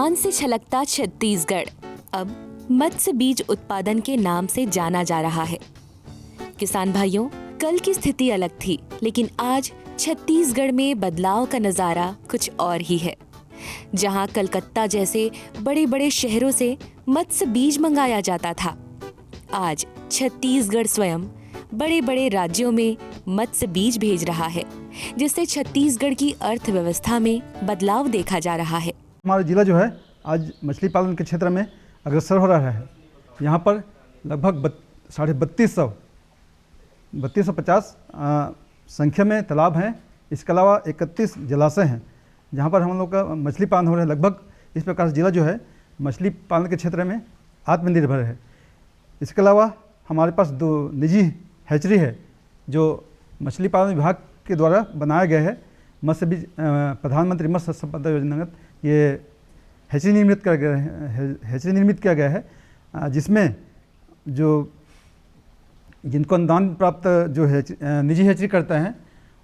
राजस्थान से छलकता छत्तीसगढ़ अब मत्स्य बीज उत्पादन के नाम से जाना जा रहा है। किसान भाइयों, कल की स्थिति अलग थी, लेकिन आज छत्तीसगढ़ में बदलाव का नजारा कुछ और ही है। जहां कलकत्ता जैसे बड़े बड़े शहरों से मत्स्य बीज मंगाया जाता था, आज छत्तीसगढ़ स्वयं बड़े बड़े राज्यों में मत्स्य बीज भेज रहा है, जिससे छत्तीसगढ़ की अर्थव्यवस्था में बदलाव देखा जा रहा है। हमारा जिला जो है आज मछली पालन के क्षेत्र में अग्रसर हो रहा है। यहाँ पर लगभग 3250 संख्या में तालाब हैं। इसके अलावा 31 जलाशय हैं जहाँ पर हम लोग का मछली पालन हो रहा है। लगभग इस प्रकार से जिला जो है मछली पालन के क्षेत्र में आत्मनिर्भर है। इसके अलावा हमारे पास 2 निजी हैचरी है जो मछली पालन विभाग के द्वारा बनाया गया है। मत्स्य बीज प्रधानमंत्री मत्स्य संपदा योजना ये हैचरी निर्मित किया गया है, जिसमें जो जिनको अनुदान प्राप्त जो है निजी हैचरी करते हैं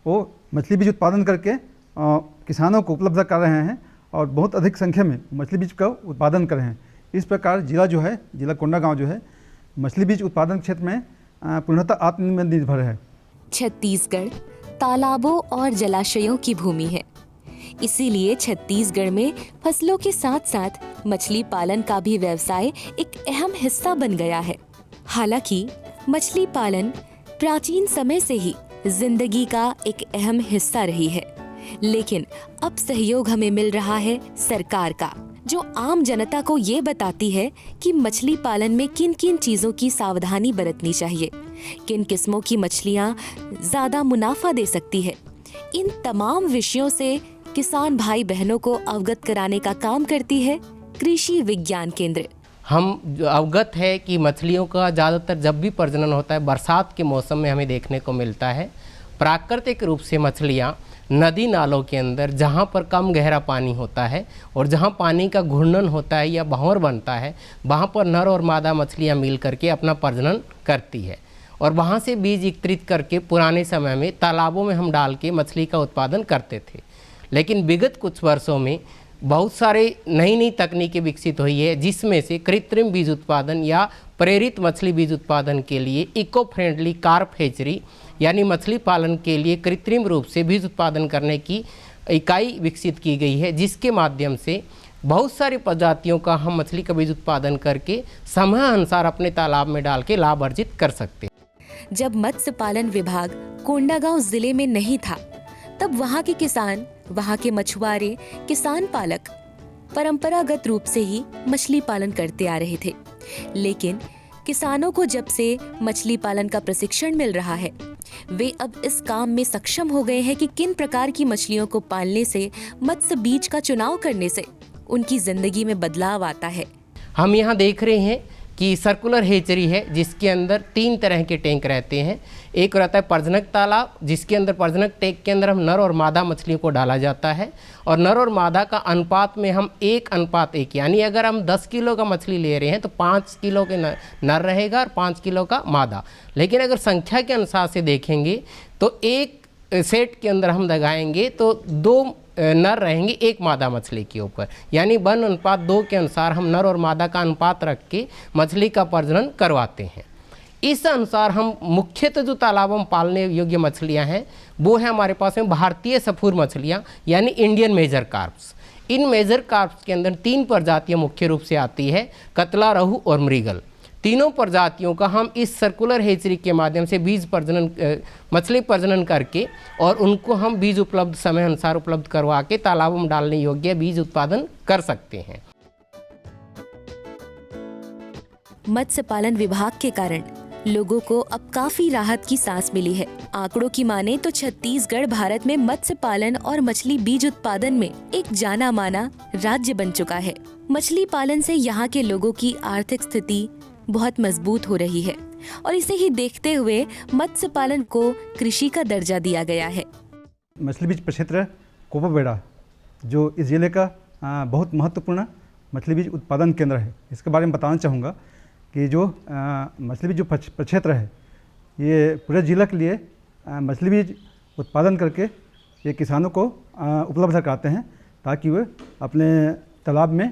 वो मछली बीज उत्पादन करके किसानों को उपलब्ध कर रहे हैं और बहुत अधिक संख्या में मछली बीज का उत्पादन कर रहे हैं। इस प्रकार जिला कोंडागांव जो है मछली बीज उत्पादन क्षेत्र में पूर्णतः आत्मनिर्भर है। छत्तीसगढ़ तालाबों और जलाशयों की भूमि है, इसीलिए छत्तीसगढ़ में फसलों के साथ साथ मछली पालन का भी व्यवसाय एक अहम हिस्सा बन गया है। हालांकि मछली पालन प्राचीन समय से ही जिंदगी का एक अहम हिस्सा रही है, लेकिन अब सहयोग हमें मिल रहा है सरकार का, जो आम जनता को ये बताती है कि मछली पालन में किन किन चीजों की सावधानी बरतनी चाहिए, किन किस्मों की मछलियां ज्यादा मुनाफा दे सकती है। इन तमाम विषयों से किसान भाई बहनों को अवगत कराने का काम करती है कृषि विज्ञान केंद्र। हम अवगत है कि मछलियों का ज़्यादातर जब भी प्रजनन होता है बरसात के मौसम में हमें देखने को मिलता है। प्राकृतिक रूप से मछलियाँ नदी नालों के अंदर जहाँ पर कम गहरा पानी होता है और जहाँ पानी का घूर्णन होता है या भंवर बनता है, वहाँ पर नर और मादा मछलियाँ मिल करके अपना प्रजनन करती है और वहाँ से बीज एकत्रित करके पुराने समय में तालाबों में हम डाल के मछली का उत्पादन करते थे। लेकिन विगत कुछ वर्षों में बहुत सारे नई तकनीकें विकसित हुई है, जिसमें से कृत्रिम बीज उत्पादन या प्रेरित मछली बीज उत्पादन के लिए इको फ्रेंडली कार्प हैचरी यानी मछली पालन के लिए कृत्रिम रूप से बीज उत्पादन करने की इकाई विकसित की गई है, जिसके माध्यम से बहुत सारी प्रजातियों का हम मछली का बीज उत्पादन करके समय अनुसार अपने तालाब में डाल के लाभ अर्जित कर सकते हैं। जब मत्स्य पालन विभाग कोंडागांव जिले में नहीं था, तब वहाँ के किसान, वहाँ के मछुआरे, किसान पालक परंपरागत रूप से ही मछली पालन करते आ रहे थे। लेकिन किसानों को जब से मछली पालन का प्रशिक्षण मिल रहा है, वे अब इस काम में सक्षम हो गए हैं कि किन प्रकार की मछलियों को पालने से, मत्स्य बीज का चुनाव करने से उनकी जिंदगी में बदलाव आता है। हम यहाँ देख रहे हैं कि सर्कुलर हैचरी है, जिसके अंदर 3 तरह के टैंक रहते हैं। एक रहता है प्रजनक तालाब, जिसके अंदर प्रजनक टैंक के अंदर हम नर और मादा मछलियों को डाला जाता है और नर और मादा का अनुपात में हम 1:1 यानी अगर हम 10 किलो का मछली ले रहे हैं तो 5 किलो के नर रहेगा और 5 किलो का मादा। लेकिन अगर संख्या के अनुसार से देखेंगे तो एक सेट के अंदर हम लगाएंगे तो 2 नर रहेंगे एक मादा मछली के ऊपर, यानी 1:2 के अनुसार हम नर और मादा का अनुपात रख के मछली का प्रजनन करवाते हैं। इस अनुसार हम मुख्यतः जो तालाबों में पालने योग्य मछलियां हैं वो है हमारे पास में भारतीय सफूर मछलियां यानी इंडियन मेजर कार्प्स। इन मेजर कार्प्स के अंदर 3 प्रजातियां मुख्य रूप से आती है, कतला, रहू और मृगल। तीनों प्रजातियों का हम इस सर्कुलर हैचरी के माध्यम से बीज प्रजनन मछली प्रजनन करके और उनको हम बीज उपलब्ध समय अनुसार उपलब्ध करवा के तालाबों में डालने योग्य बीज उत्पादन कर सकते हैं। मत्स्य पालन विभाग के कारण लोगों को अब काफी राहत की सांस मिली है। आंकड़ों की माने तो छत्तीसगढ़ भारत में मत्स्य पालन और मछली बीज उत्पादन में एक जाना माना राज्य बन चुका है। मछली पालन से यहाँ के लोगों की आर्थिक स्थिति बहुत मजबूत हो रही है और इसे ही देखते हुए मत्स्य पालन को कृषि का दर्जा दिया गया है। मछली बीज प्रक्षेत्र कोपाबेड़ा जो इस जिले का बहुत महत्वपूर्ण मछली बीज उत्पादन केंद्र है, इसके बारे में बताना चाहूँगा कि जो मछली बीज जो प्रक्षेत्र है ये पूरे जिले के लिए मछली बीज उत्पादन करके ये किसानों को उपलब्ध कराते हैं ताकि वे अपने तालाब में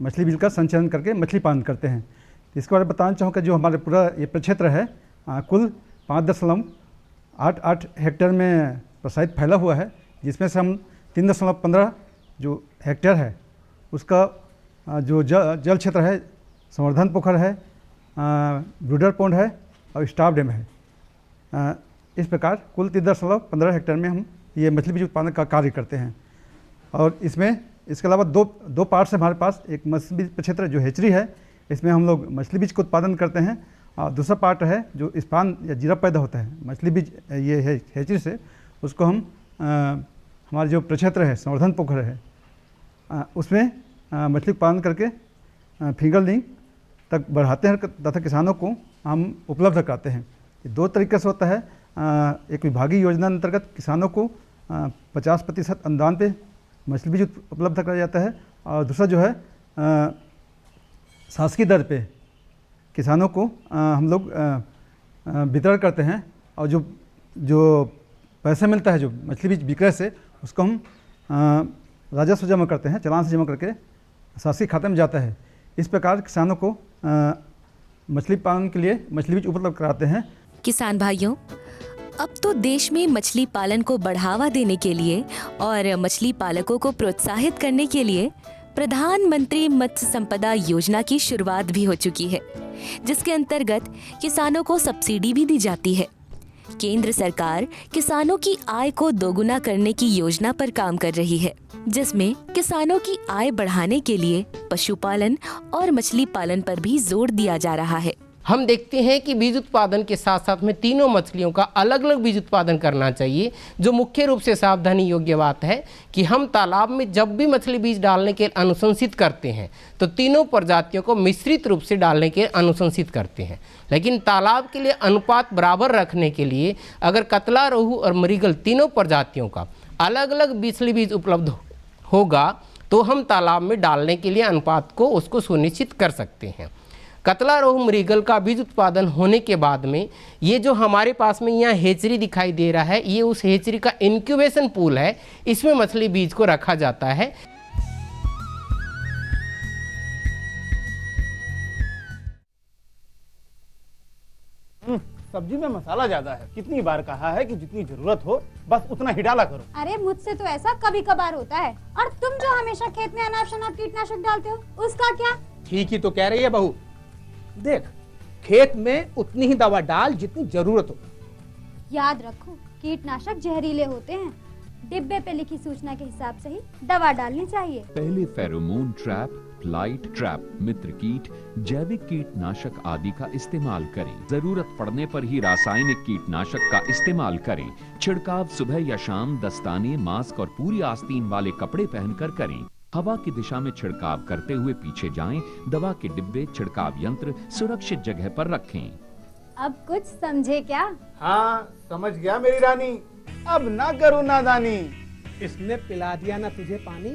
मछली बीज का संचयन करके मछली पालन करते हैं। इसके बारे में बताना चाहूँगा जो हमारे पूरा ये प्रक्षेत्र है कुल 5.88 हेक्टेयर में प्रसारित फैला हुआ है, जिसमें से हम 3.15 जो हेक्टेयर है उसका जो जल क्षेत्र है, संवर्धन पोखर है, ब्रूडर पॉन्ड है और स्टाफ डैम है। इस प्रकार कुल 3.15 हेक्टेयर में हम ये मछली बीज उत्पादन का कार्य करते हैं। और इसके अलावा दो पार्ट है हमारे पास। एक मछली बीज प्रक्षेत्र जो हेचरी है, इसमें हम लोग मछली बीज का उत्पादन करते हैं, और दूसरा पार्ट है जो स्पान या जीरा पैदा होता है मछली बीज ये है हेचरी से, उसको हम हमारे जो प्रक्षेत्र है संवर्धन पोखर है उसमें मछली उत्पादन करके फिंगरलिंग तक बढ़ाते हैं तथा किसानों को हम उपलब्ध कराते हैं। ये दो तरीके से होता है। एक विभागीय योजना अंतर्गत किसानों को 50% अनुदान पे मछली बीज उपलब्ध कराया जाता है, और दूसरा जो है शासकीय दर पे किसानों को हम लोग वितरण करते हैं, और जो पैसा मिलता है जो मछली बीज विक्रय से, उसको हम राजस्व जमा करते हैं, चालान से जमा करके शासकीय खाते में जाता है। इस प्रकार किसानों को मछली पालन के लिए मछली बीज उपलब्ध कराते हैं। किसान भाइयों, अब तो देश में मछली पालन को बढ़ावा देने के लिए और मछली पालकों को प्रोत्साहित करने के लिए प्रधानमंत्री मत्स्य संपदा योजना की शुरुआत भी हो चुकी है, जिसके अंतर्गत किसानों को सब्सिडी भी दी जाती है। केंद्र सरकार किसानों की आय को दोगुना करने की योजना पर काम कर रही है, जिसमें किसानों की आय बढ़ाने के लिए पशुपालन और मछली पालन पर भी जोर दिया जा रहा है। हम देखते हैं कि बीज उत्पादन के साथ साथ में तीनों मछलियों का अलग अलग बीज उत्पादन करना चाहिए। जो मुख्य रूप से सावधानी योग्य बात है कि हम तालाब में जब भी मछली बीज डालने के अनुशंसित करते हैं तो तीनों प्रजातियों को मिश्रित रूप से डालने के अनुशंसित करते हैं, लेकिन तालाब के लिए अनुपात बराबर रखने के लिए अगर कतला, रोहू और मृगल तीनों प्रजातियों का अलग अलग मछली बीज उपलब्ध होगा तो हम तालाब में डालने के लिए अनुपात को उसको सुनिश्चित कर सकते हैं। कतला, रोहू, मृगल का बीज उत्पादन होने के बाद में ये जो हमारे पास में यहाँ हेचरी दिखाई दे रहा है, ये उस हेचरी का इंक्यूबेशन पूल है। इसमें मछली बीज को रखा जाता है। सब्जी में मसाला ज्यादा है। कितनी बार कहा है कि जितनी जरूरत हो बस उतना ही डाला करो। अरे मुझसे तो ऐसा कभी कभार होता है। और तुम जो हमेशा खेत में अनाप शनाप कीटनाशक डालते हो, उसका क्या? ठीक ही तो कह रही है बहू। देख, खेत में उतनी ही दवा डाल जितनी जरूरत हो। याद रखो, कीटनाशक जहरीले होते हैं। डिब्बे पे लिखी सूचना के हिसाब से ही दवा डालनी चाहिए। पहले फेरोमोन ट्रैप, फ्लाइट ट्रैप, मित्र कीट, जैविक कीटनाशक आदि का इस्तेमाल करें। जरूरत पड़ने पर ही रासायनिक कीटनाशक का इस्तेमाल करें। छिड़काव सुबह या शाम दस्ताने, मास्क और पूरी आस्तीन वाले कपड़े पहनकर करें। हवा की दिशा में छिड़काव करते हुए पीछे जाएं। दवा के डिब्बे, छिड़काव यंत्र सुरक्षित जगह पर रखें। अब कुछ समझे क्या? हाँ, समझ गया मेरी रानी। अब ना करो नादानी। इसने पिला दिया ना तुझे पानी।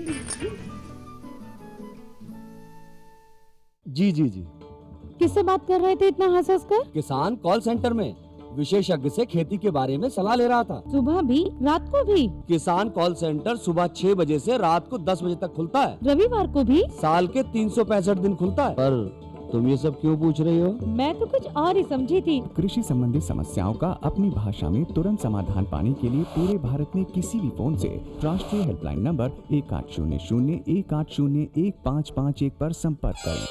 जी जी जी। किससे बात कर रहे थे इतना हंस हंस कर? किसान कॉल सेंटर में विशेषज्ञ से खेती के बारे में सलाह ले रहा था। सुबह भी, रात को भी? किसान कॉल सेंटर सुबह 6 बजे से रात को 10 बजे तक खुलता है। रविवार को भी? साल के 365 दिन खुलता है। पर तुम ये सब क्यों पूछ रही हो? मैं तो कुछ और ही समझी थी। कृषि संबंधी समस्याओं का अपनी भाषा में तुरंत समाधान पाने के लिए पूरे भारत में किसी भी फोन से राष्ट्रीय हेल्पलाइन नंबर 1800-180-1551 पर संपर्क करें।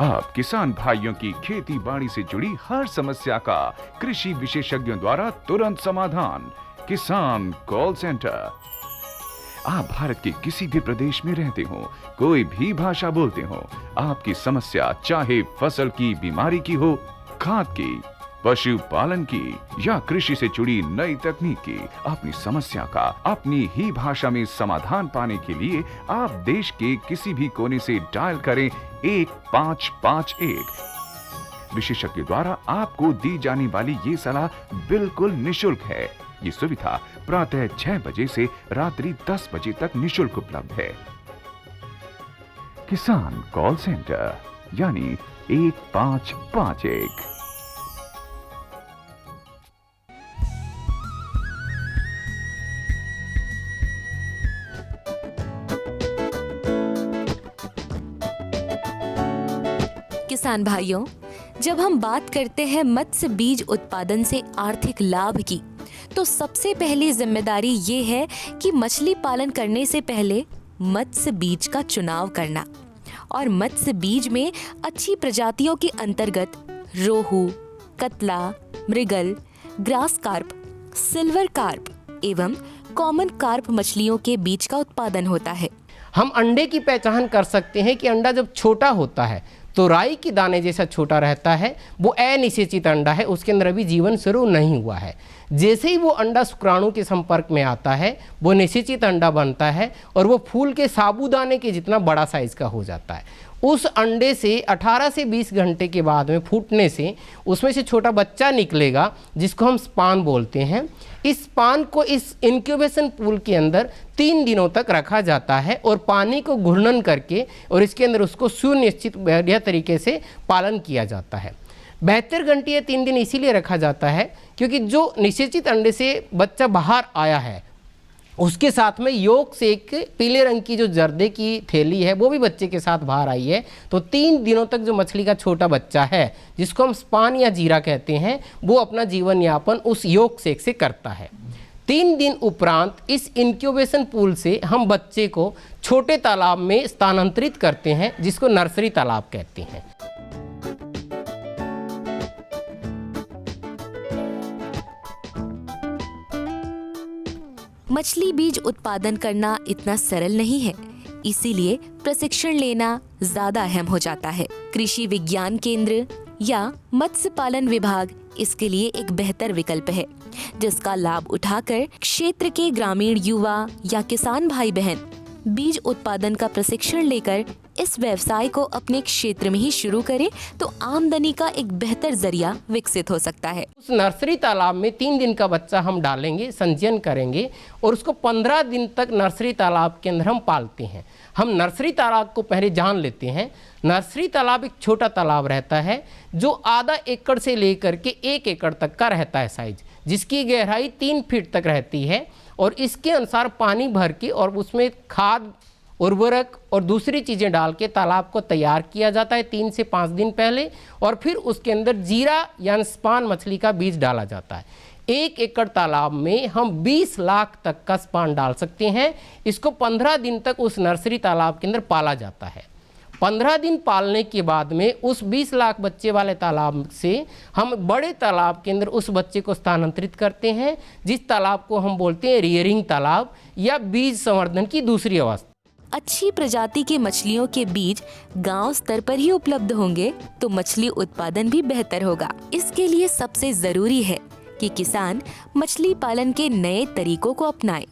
आप किसान भाइयों की खेती बाड़ी से जुड़ी हर समस्या का कृषि विशेषज्ञों द्वारा तुरंत समाधान। किसान कॉल सेंटर। आप भारत के किसी भी प्रदेश में रहते हो, कोई भी भाषा बोलते हो, आपकी समस्या चाहे फसल की बीमारी की हो, खाद की, पशुपालन की या कृषि से जुड़ी नई तकनीक की, अपनी समस्या का अपनी ही भाषा में समाधान पाने के लिए आप देश के किसी भी कोने से डायल करें 1551। विशेषज्ञ द्वारा आपको दी जाने वाली ये सलाह बिल्कुल निशुल्क है। ये सुविधा प्रातः 6 बजे से रात्रि 10 बजे तक निशुल्क उपलब्ध है। किसान कॉल सेंटर यानी 1551। किसान भाइयों, जब हम बात करते हैं मत्स्य बीज उत्पादन से आर्थिक लाभ की, तो सबसे पहली जिम्मेदारी ये है कि मछली पालन करने से पहले मत्स्य बीज का चुनाव करना। और मत्स्य बीज में अच्छी प्रजातियों के अंतर्गत रोहू, कतला, मृगल, ग्रास कार्प, सिल्वर कार्प एवं कॉमन कार्प मछलियों के बीज का उत्पादन होता है। हम अंडे की पहचान कर सकते हैं कि अंडा जब छोटा होता है तो राई के दाने जैसा छोटा रहता है, वो अनिषेचित अंडा है, उसके अंदर अभी जीवन शुरू नहीं हुआ है। जैसे ही वो अंडा शुक्राणु के संपर्क में आता है वो निषेचित अंडा बनता है और वो फूल के साबूदाने के जितना बड़ा साइज का हो जाता है। उस अंडे से 18 से 20 घंटे के बाद में फूटने से उसमें से छोटा बच्चा निकलेगा जिसको हम स्पान बोलते हैं। इस स्पान को इस इंक्यूबेशन पूल के अंदर 3 दिनों तक रखा जाता है और पानी को घूर्णन करके और इसके अंदर उसको सुनिश्चित बढ़िया तरीके से पालन किया जाता है। 72 घंटे या 3 दिन इसीलिए रखा जाता है क्योंकि जो निषेचित अंडे से बच्चा बाहर आया है उसके साथ में योग से एक पीले रंग की जो जर्दे की थैली है वो भी बच्चे के साथ बाहर आई है। तो 3 दिनों तक जो मछली का छोटा बच्चा है जिसको हम स्पान या जीरा कहते हैं वो अपना जीवन यापन उस योग सेक से करता है। 3 दिन उपरांत इस इंक्यूबेशन पूल से हम बच्चे को छोटे तालाब में स्थानांतरित करते हैं जिसको नर्सरी तालाब कहते हैं। मछली बीज उत्पादन करना इतना सरल नहीं है, इसीलिए प्रशिक्षण लेना ज्यादा अहम हो जाता है। कृषि विज्ञान केंद्र या मत्स्य पालन विभाग इसके लिए एक बेहतर विकल्प है, जिसका लाभ उठाकर क्षेत्र के ग्रामीण युवा या किसान भाई बहन बीज उत्पादन का प्रशिक्षण लेकर इस व्यवसाय को अपने क्षेत्र में ही शुरू करें तो आमदनी का एक बेहतर जरिया विकसित हो सकता है। उस नर्सरी तालाब में 3 दिन का बच्चा हम डालेंगे, संचयन करेंगे और उसको 15 दिन तक नर्सरी तालाब के अंदर हम पालते हैं। हम नर्सरी तालाब को पहले जान लेते हैं। नर्सरी तालाब एक छोटा तालाब रहता है जो आधा एकड़ से लेकर के 1 एकड़ तक का रहता है साइज, जिसकी गहराई 3 फीट तक रहती है और इसके अनुसार पानी भर के और उसमें खाद, उर्वरक और दूसरी चीज़ें डाल के तालाब को तैयार किया जाता है 3 से 5 दिन पहले। और फिर उसके अंदर जीरा या स्पान मछली का बीज डाला जाता है। 1 एकड़ तालाब में हम 20 लाख तक का स्पान डाल सकते हैं। इसको 15 दिन तक उस नर्सरी तालाब के अंदर पाला जाता है। 15 दिन पालने के बाद में उस 20 लाख बच्चे वाले तालाब से हम बड़े तालाब के अंदर उस बच्चे को स्थानांतरित करते हैं, जिस तालाब को हम बोलते हैं रियरिंग तालाब या बीज संवर्धन की दूसरी अवस्था। अच्छी प्रजाति के मछलियों के बीज गांव स्तर पर ही उपलब्ध होंगे तो मछली उत्पादन भी बेहतर होगा। इसके लिए सबसे जरूरी है कि किसान मछली पालन के नए तरीकों को अपनाएं।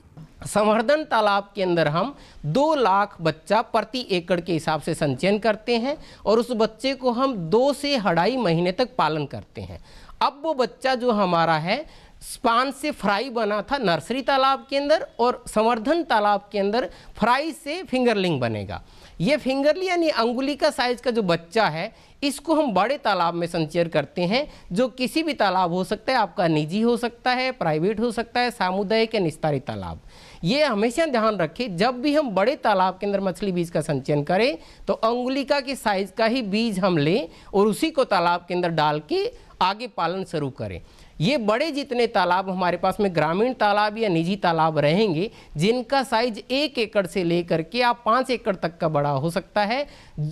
संवर्धन तालाब के अंदर हम 2 लाख बच्चा प्रति एकड़ के हिसाब से संचयन करते हैं और उस बच्चे को हम 2 से 2.5 महीने तक पालन करते हैं। अब वो बच्चा जो हमारा है स्पान से फ्राई बना था नर्सरी तालाब के अंदर और संवर्धन तालाब के अंदर फ्राई से फिंगरलिंग बनेगा। ये फिंगरली यानी अंगुली का साइज का जो बच्चा है इसको हम बड़े तालाब में संचयन करते हैं, जो किसी भी तालाब हो सकता है, आपका निजी हो सकता है, प्राइवेट हो सकता है, सामुदायिक या निस्तारित तालाब। ये हमेशा ध्यान रखें जब भी हम बड़े तालाब के अंदर मछली बीज का संचयन करें तो अंगुलिका के साइज का ही बीज हम लें और उसी को तालाब के अंदर डाल के आगे पालन शुरू करें। ये बड़े जितने तालाब हमारे पास में ग्रामीण तालाब या निजी तालाब रहेंगे जिनका साइज 1 एकड़ से लेकर के आप 5 एकड़ तक का बड़ा हो सकता है,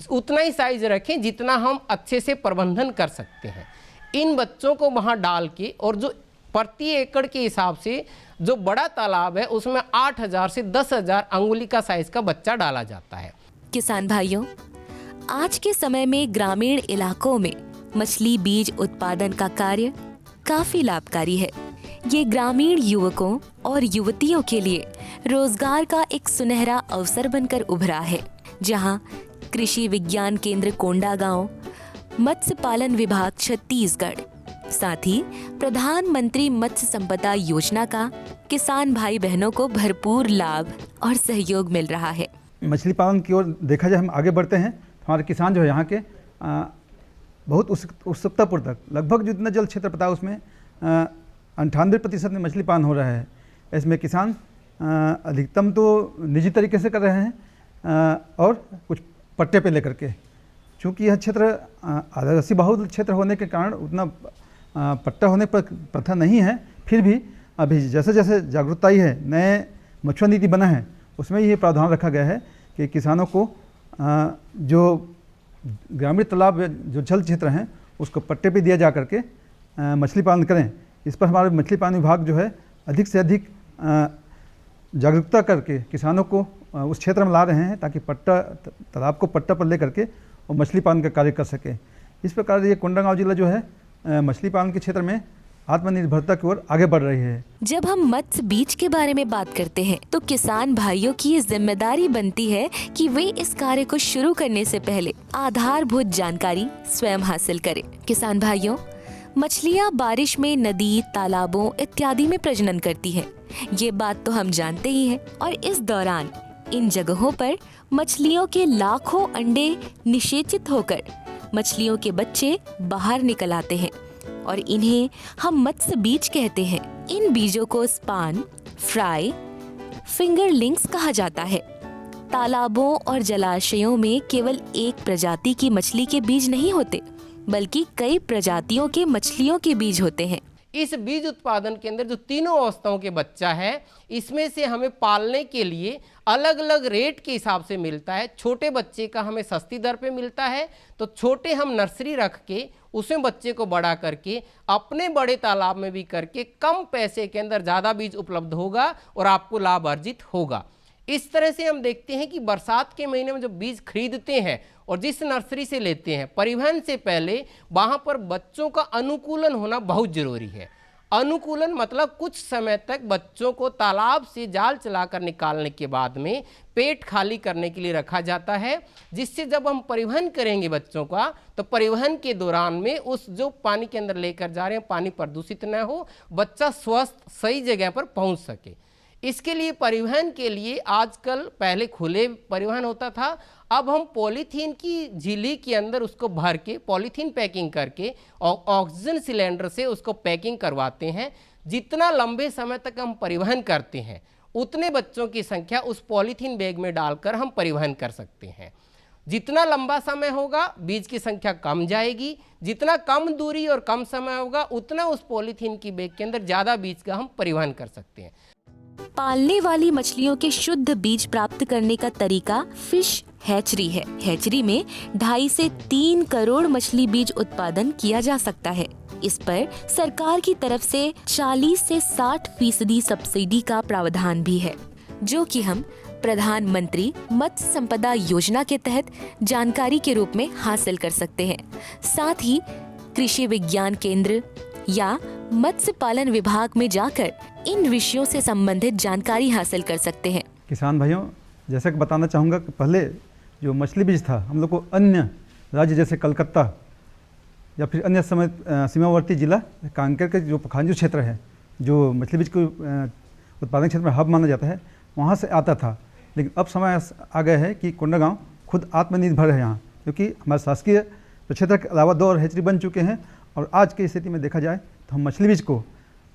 उतना ही साइज रखें जितना हम अच्छे से प्रबंधन कर सकते हैं। इन बच्चों को वहाँ डाल के और जो प्रति एकड़ के हिसाब से जो बड़ा तालाब है उसमें 8,000 से 10,000 अंगुली का साइज का बच्चा डाला जाता है। किसान भाइयों, आज के समय में ग्रामीण इलाकों में मछली बीज उत्पादन का कार्य काफी लाभकारी है। ये ग्रामीण युवकों और युवतियों के लिए रोजगार का एक सुनहरा अवसर बनकर उभरा है, जहां कृषि विज्ञान केंद्र कोंडागांव, मत्स्य पालन विभाग छत्तीसगढ़, साथ ही प्रधानमंत्री मत्स्य संपदा योजना का किसान भाई बहनों को भरपूर लाभ और सहयोग मिल रहा है। मछली पालन की ओर देखा जाए हम आगे बढ़ते हैं। हमारे किसान जो है यहाँ के बहुत उत्सुकतापूर्वक लगभग जितना जल क्षेत्र पता है उसमें 98% में मछली पालन हो रहा है। इसमें किसान अधिकतम तो निजी तरीके से कर रहे हैं और कुछ पट्टे पे लेकर के। चूँकि यह क्षेत्र आदिवासी बहुल क्षेत्र होने के कारण उतना पट्टा होने पर प्रथा नहीं है, फिर भी अभी जैसे जैसे जागरूकता आई है, नए मछुआ नीति बना है, उसमें ये प्रावधान रखा गया है कि किसानों को जो ग्रामीण तालाब जो जल क्षेत्र हैं उसको पट्टे पे दिया जा करके मछली पालन करें। इस पर हमारे मछली पालन विभाग जो है अधिक से अधिक जागरूकता करके किसानों को उस क्षेत्र में ला रहे हैं ताकि तालाब को पट्टा पर ले करके वो मछली पालन का कार्य कर सके। इस प्रकार ये कोंडागांव जिला जो है मछली पालन के क्षेत्र में आत्मनिर्भरता की ओर आगे बढ़ रही है। जब हम मत्स्य बीज के बारे में बात करते हैं तो किसान भाइयों की ये जिम्मेदारी बनती है कि वे इस कार्य को शुरू करने से पहले आधारभूत जानकारी स्वयं हासिल करें। किसान भाइयों, मछलियाँ बारिश में नदी, तालाबों इत्यादि में प्रजनन करती हैं। ये बात तो हम जानते ही हैं, और इस दौरान इन जगहों पर मछलियों के लाखों अंडे निषेचित होकर मछलियों के बच्चे बाहर निकल आते हैं और इन्हें हम मत्स्य बीज कहते हैं। इन बीजों को स्पान, फ्राई, फिंगरलिंग्स कहा जाता है। तालाबों और जलाशयों में केवल एक प्रजाति की मछली के बीज नहीं होते, बल्कि कई प्रजातियों के मछलियों के बीज होते हैं। इस बीज उत्पादन के अंदर जो तीनों अवस्थाओं के बच्चा है, इसमें से हमें पालने के लिए अलग अलग रेट के हिसाब से मिलता है। छोटे बच्चे का हमें सस्ती दर पे मिलता है, तो छोटे हम नर्सरी रख के उसमें बच्चे को बड़ा करके अपने बड़े तालाब में भी करके कम पैसे के अंदर ज़्यादा बीज उपलब्ध होगा और आपको लाभ अर्जित होगा। इस तरह से हम देखते हैं कि बरसात के महीने में जो बीज खरीदते हैं और जिस नर्सरी से लेते हैं, परिवहन से पहले वहाँ पर बच्चों का अनुकूलन होना बहुत ज़रूरी है। अनुकूलन मतलब कुछ समय तक बच्चों को तालाब से जाल चलाकर निकालने के बाद में पेट खाली करने के लिए रखा जाता है, जिससे जब हम परिवहन करेंगे बच्चों का, तो परिवहन के दौरान में उस जो पानी के अंदर लेकर जा रहे हैं पानी प्रदूषित न हो, बच्चा स्वस्थ सही जगह पर पहुंच सके। इसके लिए परिवहन के लिए आजकल पहले खुले परिवहन होता था, अब हम पॉलीथीन की झिल्ली के अंदर उसको भर के पॉलीथीन पैकिंग करके और ऑक्सीजन सिलेंडर से उसको पैकिंग करवाते हैं। जितना लंबे समय तक हम परिवहन करते हैं उतने बच्चों की संख्या उस पॉलीथीन बैग में डालकर हम परिवहन कर सकते हैं। जितना लंबा समय होगा बीज की संख्या कम जाएगी, जितना कम दूरी और कम समय होगा उतना उस पॉलीथीन की बैग के अंदर ज़्यादा बीज का हम परिवहन कर सकते हैं। पालने वाली मछलियों के शुद्ध बीज प्राप्त करने का तरीका फिश हैचरी है। हैचरी में 2.5 से 3 करोड़ मछली बीज उत्पादन किया जा सकता है। इस पर सरकार की तरफ से 40 से 60% सब्सिडी का प्रावधान भी है, जो कि हम प्रधानमंत्री मत्स्य संपदा योजना के तहत जानकारी के रूप में हासिल कर सकते हैं। साथ ही कृषि विज्ञान केंद्र या मत्स्य पालन विभाग में जाकर इन विषयों से संबंधित जानकारी हासिल कर सकते हैं। किसान भाइयों, जैसे कि बताना चाहूँगा कि पहले जो मछली बीज था हम लोग को अन्य राज्य जैसे कलकत्ता या फिर अन्य समय सीमावर्ती जिला कांकेर के जो पखांजू क्षेत्र है, जो मछली बीज को उत्पादन क्षेत्र में हब माना जाता है, वहाँ से आता था। लेकिन अब समय आ गया है कि कोंडागांव खुद आत्मनिर्भर है यहाँ, क्योंकि हमारे शासकीय क्षेत्र के अलावा 2 और हैचरी बन चुके हैं। और आज की स्थिति में देखा जाए तो हम मछली बीज को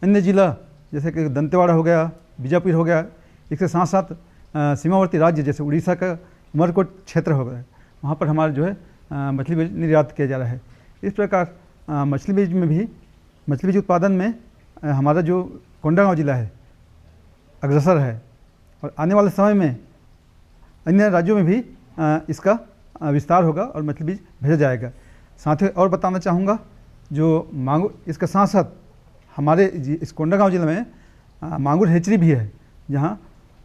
अन्य जिला जैसे कि दंतेवाड़ा हो गया, बीजापुर हो गया, इसके साथ साथ सीमावर्ती राज्य जैसे उड़ीसा का उमरकोट क्षेत्र हो गया, वहाँ पर हमारा जो है मछली बीज निर्यात किया जा रहा है। इस प्रकार मछली बीज में भी मछली बीज उत्पादन में हमारा जो कोंडागांव जिला है अग्रसर है, और आने वाले समय में अन्य राज्यों में भी इसका विस्तार होगा और मछली बीज भेजा जाएगा। साथ ही और बताना चाहूँगा, जो मांगुर, इसके साथ साथ हमारे इस कोंडागांव जिले में मांगुर हैचरी भी है, जहाँ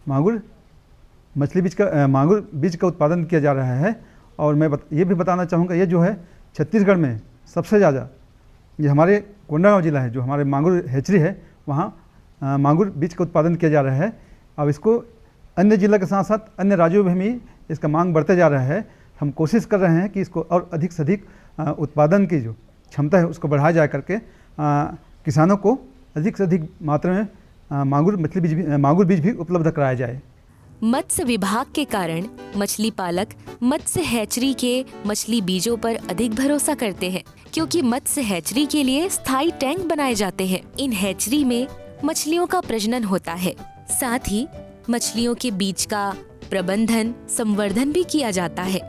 मांगुर बीज का उत्पादन किया जा रहा है। और मैं ये भी बताना चाहूँगा, ये जो है छत्तीसगढ़ में सबसे ज़्यादा ये हमारे कोंडागांव जिला है, जो हमारे मांगुर हैचरी है, वहाँ मांगुर बीज का उत्पादन किया जा रहा है। अब इसको अन्य जिला के साथ साथ अन्य राज्यों में भी इसका मांग बढ़ते जा रहा है। हम कोशिश कर रहे हैं कि इसको और अधिक से अधिक उत्पादन की जो क्षमता है उसको बढ़ाया जा करके किसानों को अधिक से अधिक मात्रा में मांगुर बीज भी उपलब्ध कराया जाए। मत्स्य विभाग के कारण मछली पालक मत्स्य हैचरी के मछली बीजों पर अधिक भरोसा करते हैं, क्योंकि मत्स्य हैचरी के लिए स्थायी टैंक बनाए जाते हैं। इन हैचरी में मछलियों का प्रजनन होता है, साथ ही मछलियों के बीज का प्रबंधन, संवर्धन भी किया जाता है।